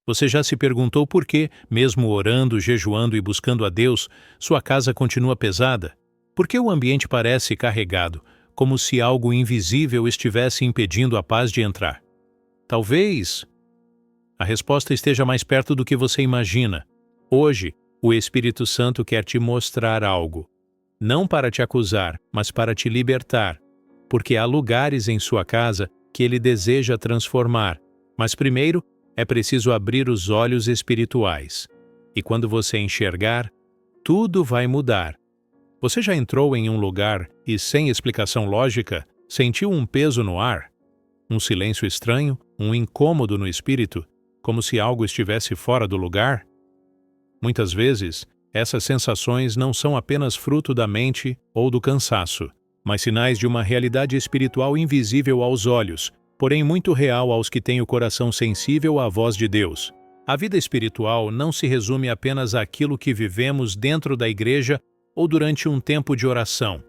Você já se perguntou por que, mesmo orando, jejuando e buscando a Deus, sua casa continua pesada? Por que o ambiente parece carregado, como se algo invisível estivesse impedindo a paz de entrar? Talvez a resposta esteja mais perto do que você imagina. Hoje, o Espírito Santo quer te mostrar algo. Não para te acusar, mas para te libertar. Porque há lugares em sua casa que ele deseja transformar. Mas primeiro, é preciso abrir os olhos espirituais. E quando você enxergar, tudo vai mudar. Você já entrou em um lugar e, sem explicação lógica, sentiu um peso no ar? Um silêncio estranho, um incômodo no espírito, como se algo estivesse fora do lugar? Muitas vezes, essas sensações não são apenas fruto da mente ou do cansaço, mas sinais de uma realidade espiritual invisível aos olhos, porém muito real aos que têm o coração sensível à voz de Deus. A vida espiritual não se resume apenas àquilo que vivemos dentro da igreja ou durante um tempo de oração.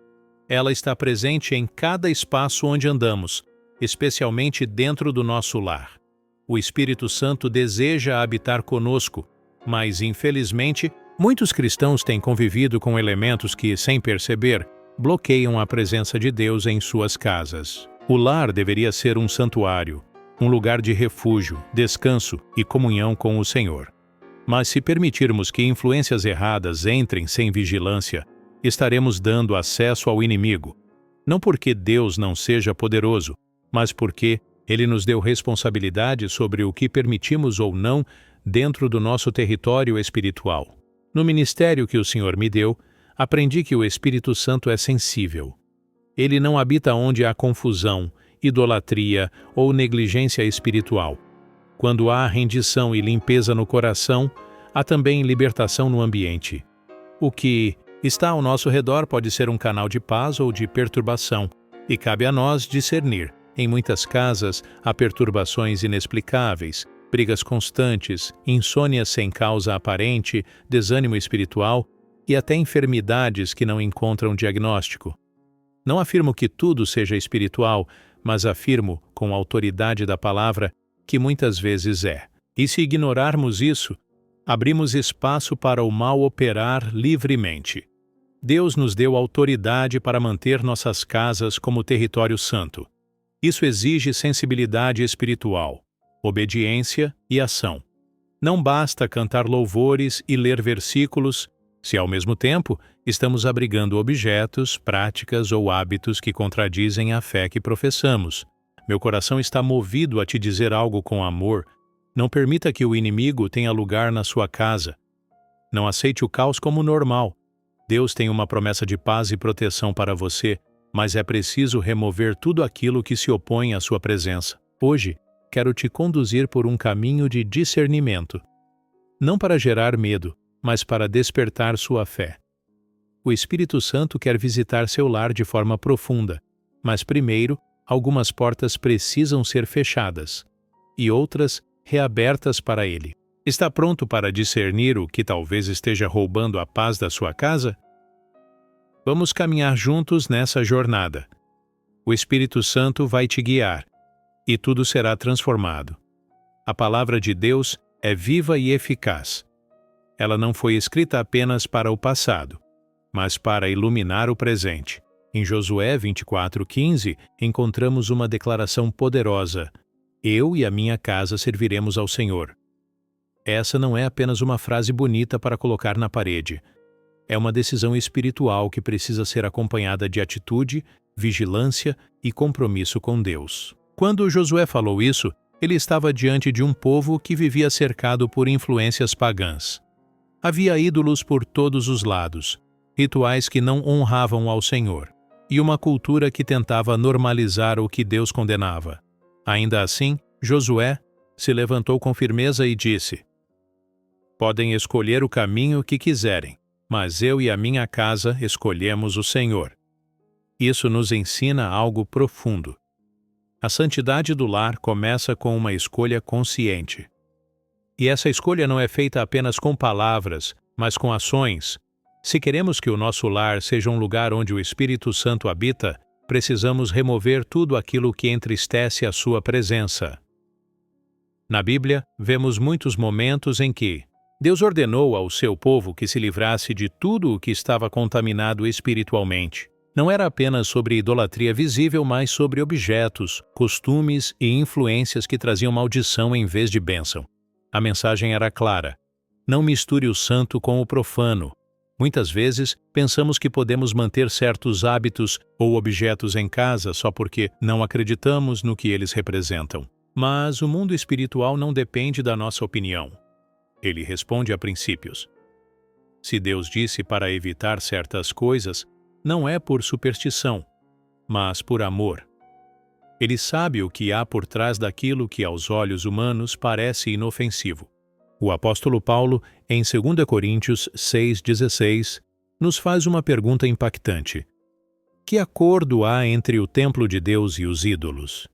Ela está presente em cada espaço onde andamos, especialmente dentro do nosso lar. O Espírito Santo deseja habitar conosco, mas, infelizmente, muitos cristãos têm convivido com elementos que, sem perceber, bloqueiam a presença de Deus em suas casas. O lar deveria ser um santuário, um lugar de refúgio, descanso e comunhão com o Senhor. Mas se permitirmos que influências erradas entrem sem vigilância, estaremos dando acesso ao inimigo. Não porque Deus não seja poderoso, mas porque Ele nos deu responsabilidade sobre o que permitimos ou não dentro do nosso território espiritual. No ministério que o Senhor me deu, aprendi que o Espírito Santo é sensível. Ele não habita onde há confusão, idolatria ou negligência espiritual. Quando há rendição e limpeza no coração, há também libertação no ambiente. O que está ao nosso redor pode ser um canal de paz ou de perturbação, e cabe a nós discernir. Em muitas casas, há perturbações inexplicáveis, brigas constantes, insônia sem causa aparente, desânimo espiritual e até enfermidades que não encontram diagnóstico. Não afirmo que tudo seja espiritual, mas afirmo, com a autoridade da palavra, que muitas vezes é. E se ignorarmos isso, abrimos espaço para o mal operar livremente. Deus nos deu autoridade para manter nossas casas como território santo. Isso exige sensibilidade espiritual, obediência e ação. Não basta cantar louvores e ler versículos, se ao mesmo tempo estamos abrigando objetos, práticas ou hábitos que contradizem a fé que professamos. Meu coração está movido a te dizer algo com amor. Não permita que o inimigo tenha lugar na sua casa. Não aceite o caos como normal. Deus tem uma promessa de paz e proteção para você, mas é preciso remover tudo aquilo que se opõe à sua presença. Hoje, quero te conduzir por um caminho de discernimento. Não para gerar medo, mas para despertar sua fé. O Espírito Santo quer visitar seu lar de forma profunda, mas primeiro, algumas portas precisam ser fechadas, e outras reabertas para ele. Está pronto para discernir o que talvez esteja roubando a paz da sua casa? Vamos caminhar juntos nessa jornada. O Espírito Santo vai te guiar, e tudo será transformado. A palavra de Deus é viva e eficaz. Ela não foi escrita apenas para o passado, mas para iluminar o presente. Em Josué 24:15, encontramos uma declaração poderosa: Eu e a minha casa serviremos ao Senhor. Essa não é apenas uma frase bonita para colocar na parede. É uma decisão espiritual que precisa ser acompanhada de atitude, vigilância e compromisso com Deus. Quando Josué falou isso, ele estava diante de um povo que vivia cercado por influências pagãs. Havia ídolos por todos os lados, rituais que não honravam ao Senhor, e uma cultura que tentava normalizar o que Deus condenava. Ainda assim, Josué se levantou com firmeza e disse: Podem escolher o caminho que quiserem, mas eu e a minha casa escolhemos o Senhor. Isso nos ensina algo profundo. A santidade do lar começa com uma escolha consciente. E essa escolha não é feita apenas com palavras, mas com ações. Se queremos que o nosso lar seja um lugar onde o Espírito Santo habita, precisamos remover tudo aquilo que entristece a sua presença. Na Bíblia, vemos muitos momentos em que Deus ordenou ao seu povo que se livrasse de tudo o que estava contaminado espiritualmente. Não era apenas sobre idolatria visível, mas sobre objetos, costumes e influências que traziam maldição em vez de bênção. A mensagem era clara: não misture o santo com o profano. Muitas vezes, pensamos que podemos manter certos hábitos ou objetos em casa só porque não acreditamos no que eles representam. Mas o mundo espiritual não depende da nossa opinião. Ele responde a princípios. Se Deus disse para evitar certas coisas, não é por superstição, mas por amor. Ele sabe o que há por trás daquilo que aos olhos humanos parece inofensivo. O apóstolo Paulo, em 2 Coríntios 6,16, nos faz uma pergunta impactante. Que acordo há entre o templo de Deus e os ídolos?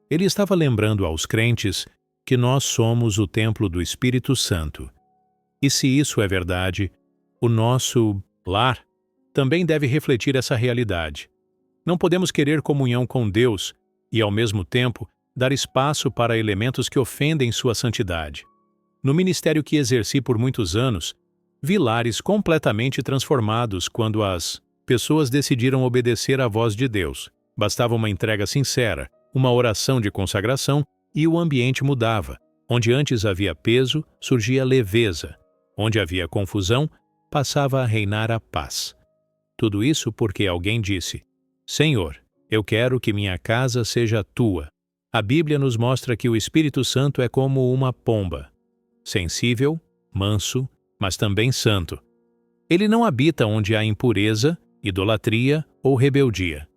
Ele estava lembrando aos crentes que nós somos o templo do Espírito Santo. E se isso é verdade, o nosso lar também deve refletir essa realidade. Não podemos querer comunhão com Deus e, ao mesmo tempo, dar espaço para elementos que ofendem sua santidade. No ministério que exerci por muitos anos, vi lares completamente transformados quando as pessoas decidiram obedecer à voz de Deus. Bastava uma entrega sincera, uma oração de consagração e o ambiente mudava. Onde antes havia peso, surgia leveza. Onde havia confusão, passava a reinar a paz. Tudo isso porque alguém disse: Senhor, eu quero que minha casa seja tua. A Bíblia nos mostra que o Espírito Santo é como uma pomba. Sensível, manso, mas também santo. Ele não habita onde há impureza, idolatria ou rebeldia.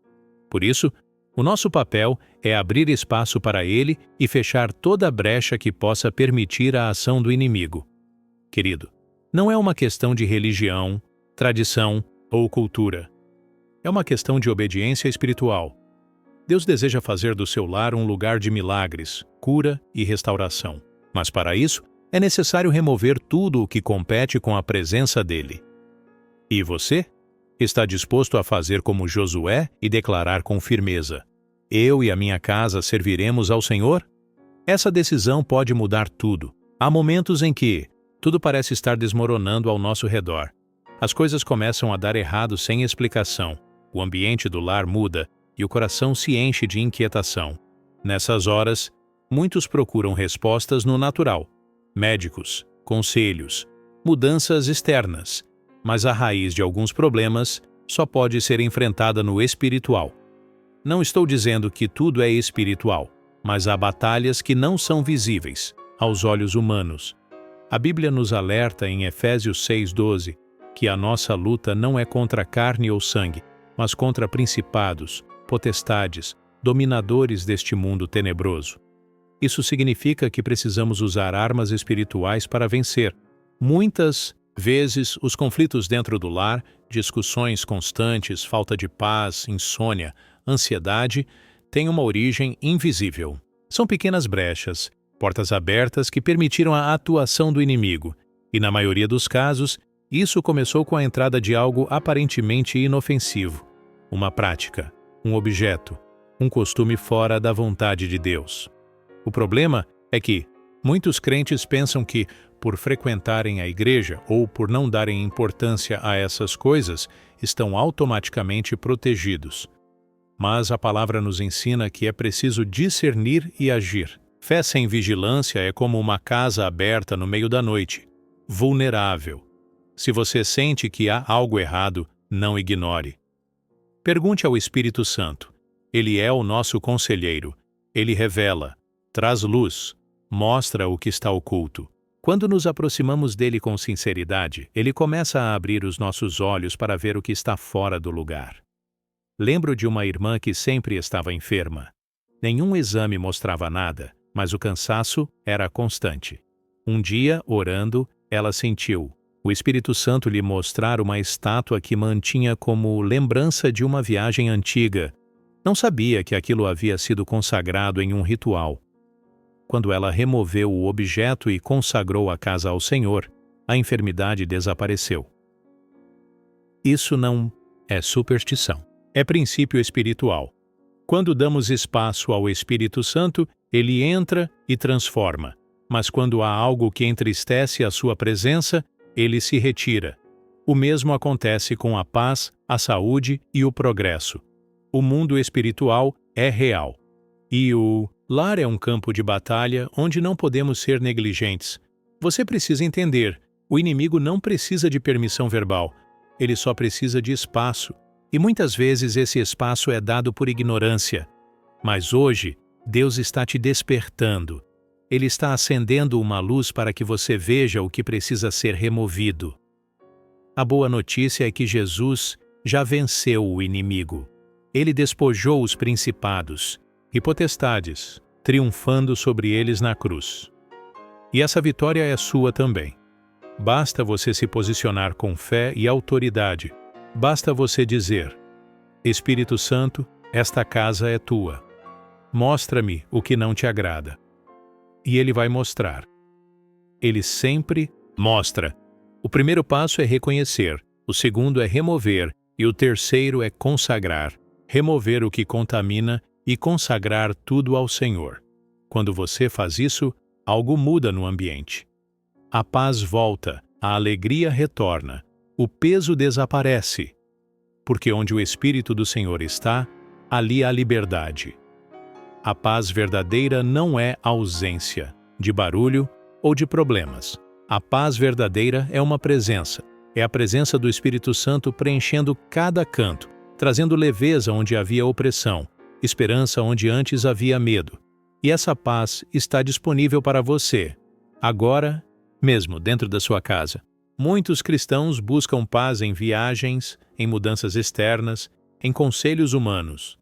Por isso, o nosso papel é abrir espaço para ele e fechar toda brecha que possa permitir a ação do inimigo. Querido, não é uma questão de religião, tradição ou cultura. É uma questão de obediência espiritual. Deus deseja fazer do seu lar um lugar de milagres, cura e restauração. Mas para isso, é necessário remover tudo o que compete com a presença dele. E você? Está disposto a fazer como Josué e declarar com firmeza: eu e a minha casa serviremos ao Senhor? Essa decisão pode mudar tudo. Há momentos em que tudo parece estar desmoronando ao nosso redor. As coisas começam a dar errado sem explicação. O ambiente do lar muda e o coração se enche de inquietação. Nessas horas, muitos procuram respostas no natural. Médicos, conselhos, mudanças externas, mas a raiz de alguns problemas só pode ser enfrentada no espiritual. Não estou dizendo que tudo é espiritual, mas há batalhas que não são visíveis aos olhos humanos. A Bíblia nos alerta em Efésios 6,12 que a nossa luta não é contra carne ou sangue, mas contra principados, potestades, dominadores deste mundo tenebroso. Isso significa que precisamos usar armas espirituais para vencer. Muitas vezes, os conflitos dentro do lar, discussões constantes, falta de paz, insônia, ansiedade, têm uma origem invisível. São pequenas brechas, portas abertas que permitiram a atuação do inimigo, e na maioria dos casos, isso começou com a entrada de algo aparentemente inofensivo, uma prática, um objeto, um costume fora da vontade de Deus. O problema é que muitos crentes pensam que, por frequentarem a igreja ou por não darem importância a essas coisas, estão automaticamente protegidos. Mas a palavra nos ensina que é preciso discernir e agir. Fé sem vigilância é como uma casa aberta no meio da noite, vulnerável. Se você sente que há algo errado, não ignore. Pergunte ao Espírito Santo. Ele é o nosso conselheiro. Ele revela, traz luz, mostra o que está oculto. Quando nos aproximamos dele com sinceridade, ele começa a abrir os nossos olhos para ver o que está fora do lugar. Lembro de uma irmã que sempre estava enferma. Nenhum exame mostrava nada, mas o cansaço era constante. Um dia, orando, ela sentiu o Espírito Santo lhe mostrar uma estátua que mantinha como lembrança de uma viagem antiga. Não sabia que aquilo havia sido consagrado em um ritual. Quando ela removeu o objeto e consagrou a casa ao Senhor, a enfermidade desapareceu. Isso não é superstição. É princípio espiritual. Quando damos espaço ao Espírito Santo, ele entra e transforma. Mas quando há algo que entristece a sua presença, ele se retira. O mesmo acontece com a paz, a saúde e o progresso. O mundo espiritual é real. E o lar é um campo de batalha onde não podemos ser negligentes. Você precisa entender, o inimigo não precisa de permissão verbal, ele só precisa de espaço. E muitas vezes esse espaço é dado por ignorância. Mas hoje, Deus está te despertando. Ele está acendendo uma luz para que você veja o que precisa ser removido. A boa notícia é que Jesus já venceu o inimigo. Ele despojou os principados e potestades, triunfando sobre eles na cruz. E essa vitória é sua também. Basta você se posicionar com fé e autoridade. Basta você dizer: Espírito Santo, esta casa é tua. Mostra-me o que não te agrada. E ele vai mostrar. Ele sempre mostra. O primeiro passo é reconhecer, o segundo é remover e o terceiro é consagrar. Remover o que contamina e consagrar tudo ao Senhor. Quando você faz isso, algo muda no ambiente. A paz volta, a alegria retorna, o peso desaparece. Porque onde o Espírito do Senhor está, ali há liberdade. A paz verdadeira não é ausência de barulho ou de problemas. A paz verdadeira é uma presença. É a presença do Espírito Santo preenchendo cada canto, trazendo leveza onde havia opressão, esperança onde antes havia medo. E essa paz está disponível para você, agora mesmo dentro da sua casa. Muitos cristãos buscam paz em viagens, em mudanças externas, em conselhos humanos.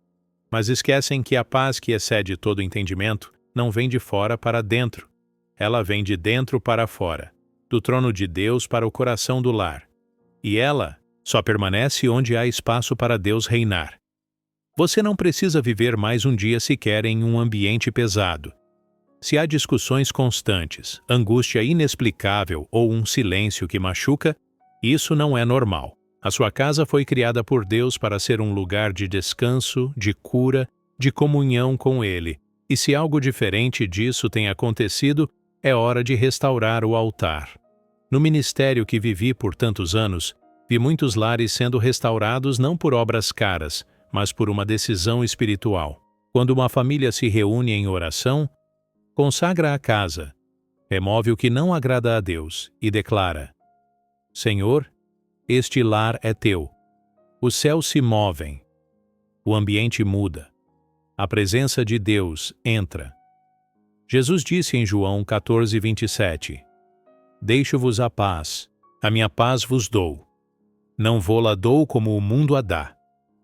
Mas esquecem que a paz que excede todo entendimento não vem de fora para dentro. Ela vem de dentro para fora, do trono de Deus para o coração do lar. E ela só permanece onde há espaço para Deus reinar. Você não precisa viver mais um dia sequer em um ambiente pesado. Se há discussões constantes, angústia inexplicável ou um silêncio que machuca, isso não é normal. A sua casa foi criada por Deus para ser um lugar de descanso, de cura, de comunhão com Ele. E se algo diferente disso tem acontecido, é hora de restaurar o altar. No ministério que vivi por tantos anos, vi muitos lares sendo restaurados não por obras caras, mas por uma decisão espiritual. Quando uma família se reúne em oração, consagra a casa, remove o que não agrada a Deus e declara: Senhor, este lar é teu. Os céus se movem. O ambiente muda. A presença de Deus entra. Jesus disse em João 14:27: Deixo-vos a paz, a minha paz vos dou. Não vou-la dou como o mundo a dá.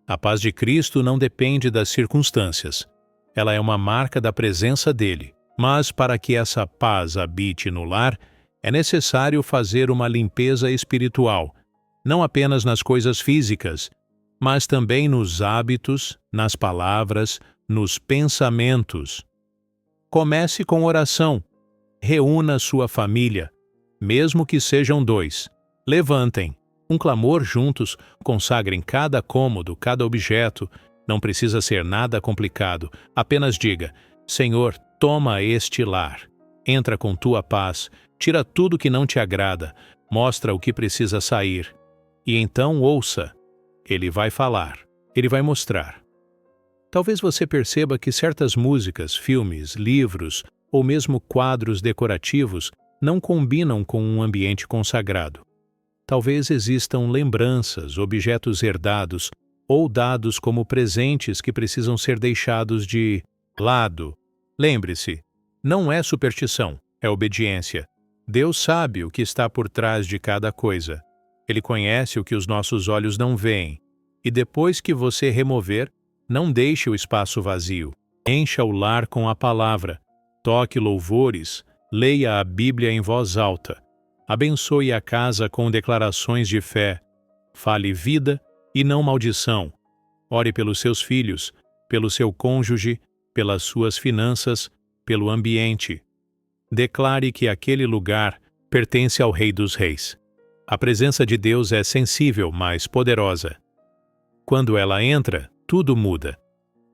A paz de Cristo não depende das circunstâncias. Ela é uma marca da presença dele. Mas para que essa paz habite no lar, é necessário fazer uma limpeza espiritual, não apenas nas coisas físicas, mas também nos hábitos, nas palavras, nos pensamentos. Comece com oração. Reúna sua família, mesmo que sejam 2. Levantem um clamor juntos, consagrem cada cômodo, cada objeto. Não precisa ser nada complicado. Apenas diga: Senhor, toma este lar. Entra com tua paz, tira tudo que não te agrada, mostra o que precisa sair. E então ouça. Ele vai falar, ele vai mostrar. Talvez você perceba que certas músicas, filmes, livros ou mesmo quadros decorativos não combinam com um ambiente consagrado. Talvez existam lembranças, objetos herdados ou dados como presentes que precisam ser deixados de lado. Lembre-se, não é superstição, é obediência. Deus sabe o que está por trás de cada coisa. Ele conhece o que os nossos olhos não veem. E depois que você remover, não deixe o espaço vazio. Encha o lar com a palavra. Toque louvores. Leia a Bíblia em voz alta. Abençoe a casa com declarações de fé. Fale vida e não maldição. Ore pelos seus filhos, pelo seu cônjuge, pelas suas finanças, pelo ambiente. Declare que aquele lugar pertence ao Rei dos Reis. A presença de Deus é sensível, mas poderosa. Quando ela entra, tudo muda.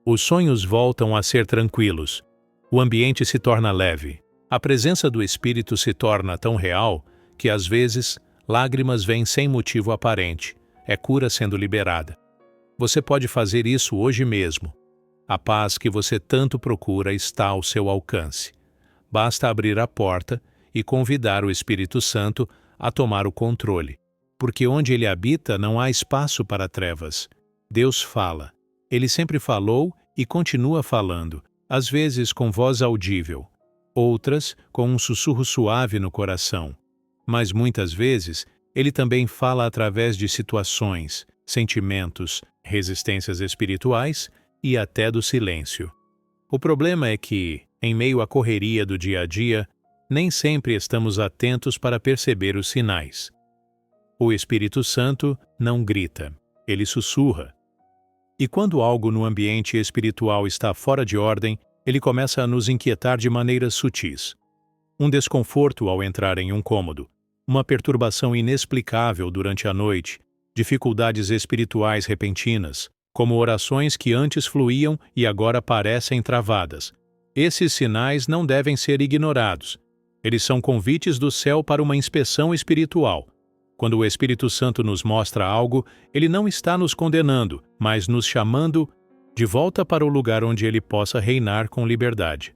Os sonhos voltam a ser tranquilos. O ambiente se torna leve. A presença do Espírito se torna tão real que, às vezes, lágrimas vêm sem motivo aparente. É cura sendo liberada. Você pode fazer isso hoje mesmo. A paz que você tanto procura está ao seu alcance. Basta abrir a porta e convidar o Espírito Santo a tomar o controle. Porque onde ele habita não há espaço para trevas. Deus fala. Ele sempre falou e continua falando, às vezes com voz audível, outras com um sussurro suave no coração. Mas muitas vezes ele também fala através de situações, sentimentos, resistências espirituais e até do silêncio. O problema é que, em meio à correria do dia a dia, nem sempre estamos atentos para perceber os sinais. O Espírito Santo não grita, ele sussurra. E quando algo no ambiente espiritual está fora de ordem, ele começa a nos inquietar de maneiras sutis. Um desconforto ao entrar em um cômodo, uma perturbação inexplicável durante a noite, dificuldades espirituais repentinas, como orações que antes fluíam e agora parecem travadas. Esses sinais não devem ser ignorados. Eles são convites do céu para uma inspeção espiritual. Quando o Espírito Santo nos mostra algo, ele não está nos condenando, mas nos chamando de volta para o lugar onde ele possa reinar com liberdade.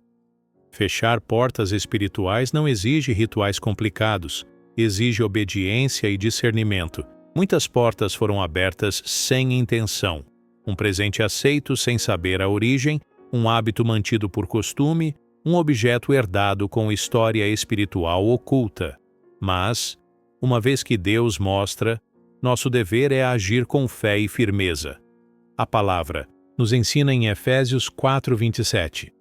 Fechar portas espirituais não exige rituais complicados, exige obediência e discernimento. Muitas portas foram abertas sem intenção. Um presente aceito sem saber a origem, um hábito mantido por costume, um objeto herdado com história espiritual oculta. Mas, uma vez que Deus mostra, nosso dever é agir com fé e firmeza. A palavra nos ensina em Efésios 4:27.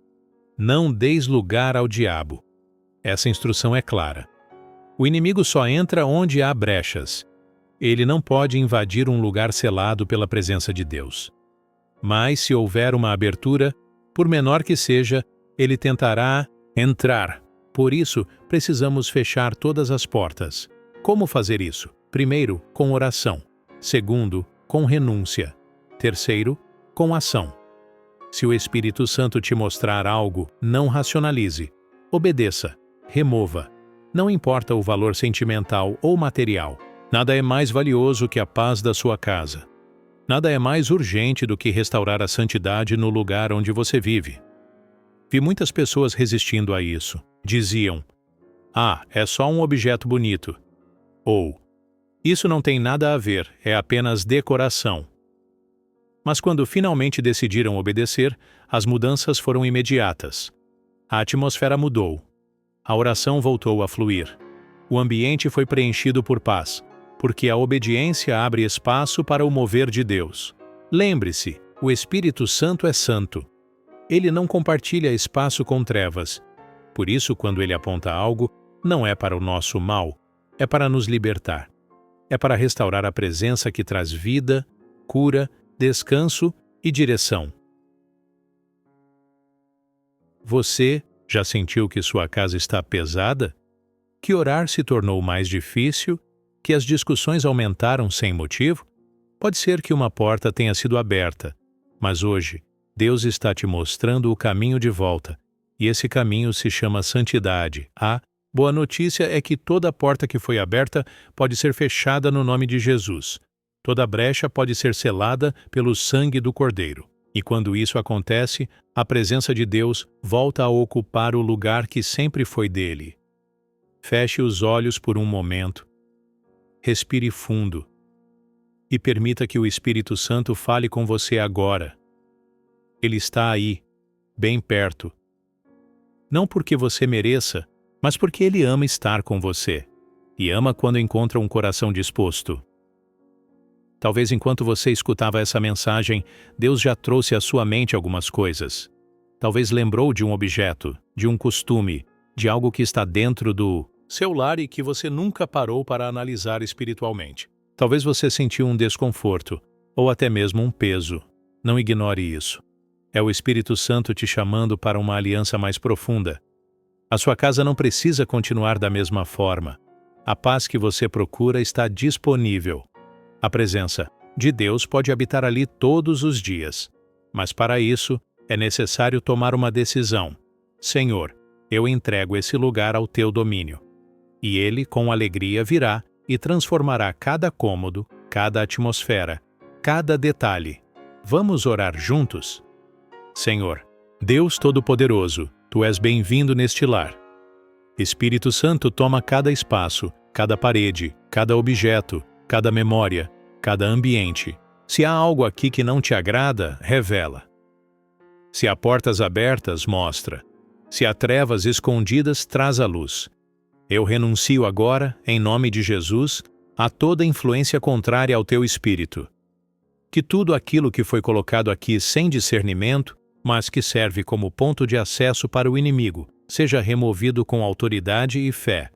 Não deis lugar ao diabo. Essa instrução é clara. O inimigo só entra onde há brechas. Ele não pode invadir um lugar selado pela presença de Deus. Mas se houver uma abertura, por menor que seja, ele tentará entrar. Por isso, precisamos fechar todas as portas. Como fazer isso? Primeiro, com oração. Segundo, com renúncia. Terceiro, com ação. Se o Espírito Santo te mostrar algo, não racionalize. Obedeça. Remova. Não importa o valor sentimental ou material. Nada é mais valioso que a paz da sua casa. Nada é mais urgente do que restaurar a santidade no lugar onde você vive. Vi muitas pessoas resistindo a isso. Diziam: "Ah, é só um objeto bonito." Ou, "Isso não tem nada a ver, é apenas decoração." Mas quando finalmente decidiram obedecer, as mudanças foram imediatas. A atmosfera mudou. A oração voltou a fluir. O ambiente foi preenchido por paz, porque a obediência abre espaço para o mover de Deus. Lembre-se, o Espírito Santo é santo. Ele não compartilha espaço com trevas. Por isso, quando ele aponta algo, não é para o nosso mal, é para nos libertar. É para restaurar a presença que traz vida, cura, descanso e direção. Você já sentiu que sua casa está pesada? Que orar se tornou mais difícil? Que as discussões aumentaram sem motivo? Pode ser que uma porta tenha sido aberta, mas hoje Deus está te mostrando o caminho de volta, e esse caminho se chama santidade. A boa notícia é que toda porta que foi aberta pode ser fechada no nome de Jesus. Toda brecha pode ser selada pelo sangue do Cordeiro. E quando isso acontece, a presença de Deus volta a ocupar o lugar que sempre foi dele. Feche os olhos por um momento. Respire fundo. E permita que o Espírito Santo fale com você agora. Ele está aí, bem perto. Não porque você mereça, mas porque ele ama estar com você. E ama quando encontra um coração disposto. Talvez enquanto você escutava essa mensagem, Deus já trouxe à sua mente algumas coisas. Talvez lembrou de um objeto, de um costume, de algo que está dentro do seu lar e que você nunca parou para analisar espiritualmente. Talvez você sentiu um desconforto, ou até mesmo um peso. Não ignore isso. É o Espírito Santo te chamando para uma aliança mais profunda. A sua casa não precisa continuar da mesma forma. A paz que você procura está disponível. A presença de Deus pode habitar ali todos os dias, Mas para isso, é necessário tomar uma decisão. Senhor, eu entrego esse lugar ao teu domínio. E ele, com alegria, virá e transformará cada cômodo, cada atmosfera, cada detalhe. Vamos orar juntos? Senhor, Deus Todo-Poderoso, Tu és bem-vindo neste lar. Espírito Santo toma cada espaço, cada parede, cada objeto, cada memória, cada ambiente. Se há algo aqui que não te agrada, revela. Se há portas abertas, mostra. Se há trevas escondidas, traz a luz. Eu renuncio agora, em nome de Jesus, a toda influência contrária ao teu espírito. Que tudo aquilo que foi colocado aqui sem discernimento, mas que serve como ponto de acesso para o inimigo, seja removido com autoridade e fé.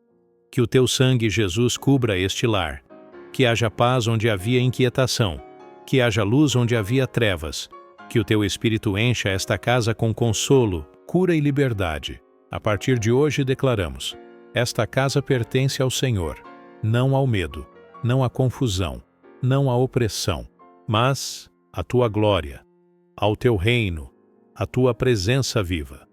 Que o teu sangue, Jesus, cubra este lar. Que haja paz onde havia inquietação. Que haja luz onde havia trevas. Que o teu Espírito encha esta casa com consolo, cura e liberdade. A partir de hoje declaramos: esta casa pertence ao Senhor, não ao medo, não à confusão, não à opressão, mas à tua glória, ao teu reino, à tua presença viva.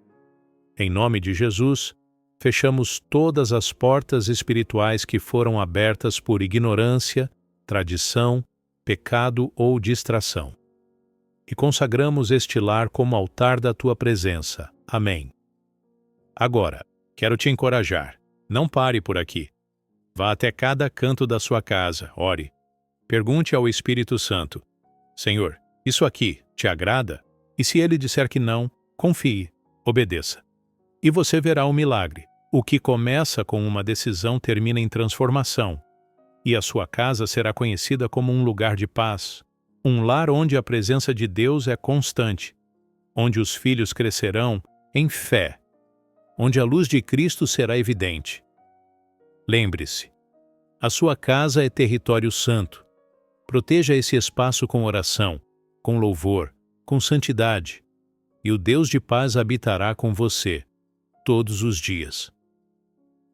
Em nome de Jesus, fechamos todas as portas espirituais que foram abertas por ignorância, tradição, pecado ou distração. E consagramos este lar como altar da tua presença. Amém. Agora, quero te encorajar. Não pare por aqui. Vá até cada canto da sua casa, ore. Pergunte ao Espírito Santo: Senhor, isso aqui te agrada? E se ele disser que não, confie, obedeça. E você verá o milagre. O que começa com uma decisão termina em transformação. E a sua casa será conhecida como um lugar de paz, um lar onde a presença de Deus é constante, onde os filhos crescerão em fé, onde a luz de Cristo será evidente. Lembre-se, a sua casa é território santo. Proteja esse espaço com oração, com louvor, com santidade, e o Deus de paz habitará com você todos os dias.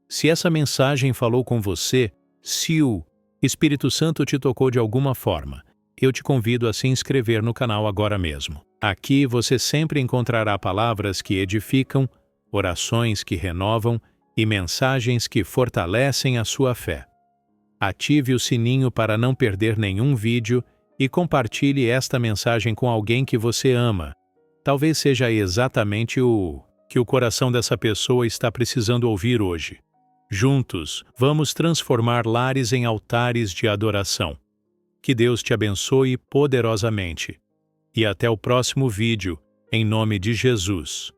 Se essa mensagem falou com você, se o Espírito Santo te tocou de alguma forma, eu te convido a se inscrever no canal agora mesmo. Aqui você sempre encontrará palavras que edificam, orações que renovam e mensagens que fortalecem a sua fé. Ative o sininho para não perder nenhum vídeo e compartilhe esta mensagem com alguém que você ama. Talvez seja exatamente o que o coração dessa pessoa está precisando ouvir hoje. Juntos, vamos transformar lares em altares de adoração. Que Deus te abençoe poderosamente. E até o próximo vídeo, em nome de Jesus.